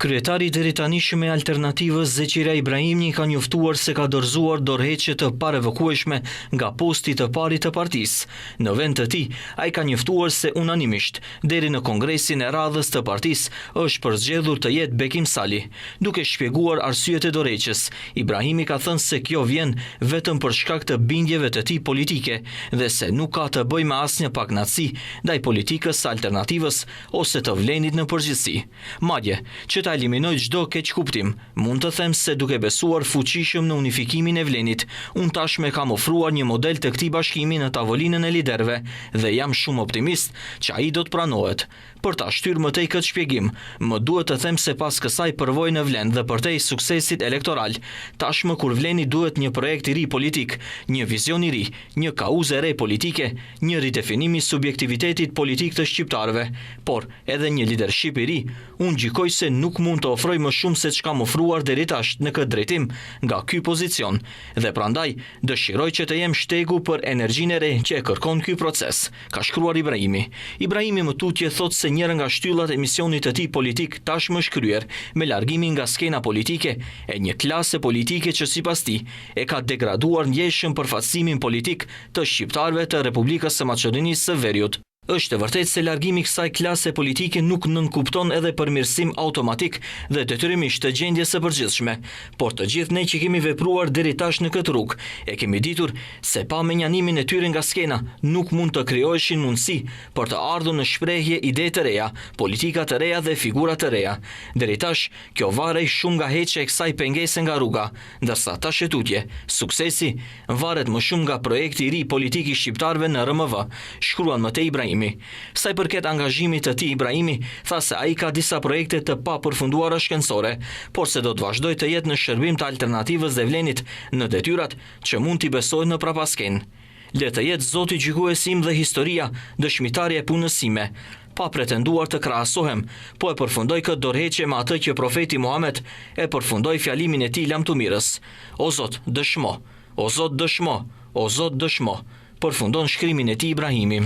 Kryetari deri tani me Alternativës Zeqira Ibrahimi ka njoftuar se ka dorëzuar dorëheqje të parevokueshme nga posti të parit të partisë. Në vend të tij, ai ka njoftuar se unanimisht deri në kongresin e radhës të partisë është përzgjedhur të jetë Bekim Sali. Duke shpjeguar arsyet e dorëheqjes, Ibrahimi ka thënë se kjo vjen vetëm për shkak të bindjeve të tij politike dhe se nuk ka të bëjë me asnjë pakënaqësi ndaj politikës së Alternativës ose të Vlenit në përgjithësi. Madje që ta eliminoj çdo keq kuptim, mund të them se duke besuar fuqishëm në unifikimin e Vlenit, unë tashmë kam ofruar një model të këtij bashkimi në tavolinën e liderëve dhe jam shumë optimist që ai do të pranohet. Për ta shtyrë më tej këtë shpjegim, më duhet të them se pas kësaj përvojë në Vlen dhe përtej suksesit elektoral, tashmë kur Vleni duhet një projekt i ri politik, një vizion i ri, një kauzë e re politike, një ridefinim i subjektivitetit politik të shqiptarëve, por edhe një leadership i ri, unë gjykoj se nuk mund të ofroj më shumë se ç'kam ofruar deri tash në këtë drejtim nga ky pozicion dhe prandaj dëshiroj që të jem shtegu për energjinë e re që e kërkon ky proces, ka shkruar Ibrahimi. Ibrahimi më tutje thot se njëra nga shtyllat e misionit të tij politik tashmë është kryer me largimin nga skena politike e një klase politike që sipas tij e ka degraduar ndjeshëm përfaqësimin politik të shqiptarëve të Republikës së Maqedonisë së Veriut. Është e vërtetë se largimi i kësaj klase politike nuk nënkupton edhe përmirësim automatik dhe detyrimisht të gjendjes së përgjithshme, por të gjithë ne që kemi vepruar deri tash në këtë rrugë, e kemi ditur se pa menjanimin e tyre nga skena nuk mund të krijoheshin mundësi për të ardhur në shprehje ide të reja, politika të reja dhe figura të reja. Deri tash kjo varej shumë nga heqja e kësaj pengese nga rruga, ndërsa tash e tutje, suksesi varet më shumë nga projekti i ri politik i shqiptarëve në RMV, shkruan më tej Ibrahimi. Sa i përket angazhimit të tij, Ibrahimi tha se ai ka disa projekte të papërfunduara shkencore, por se do të vazhdojë të jetë në shërbim të Alternativës dhe Vlenit në detyrat që mund t'i besojnë në prapaskenë. Le të jetë Zoti gjykuesi im dhe historia dëshmitare e punës sime. Pa pretenduar të krahasohem, po e përfundoj këtë dorëheqje me atë që profeti Muhammed e përfundoi fjalimin e tij lamtumirës. O Zot, dëshmo, o Zot, dëshmo, o Zot, dëshmo, përfundon shkrimin e tij Ibrahimi.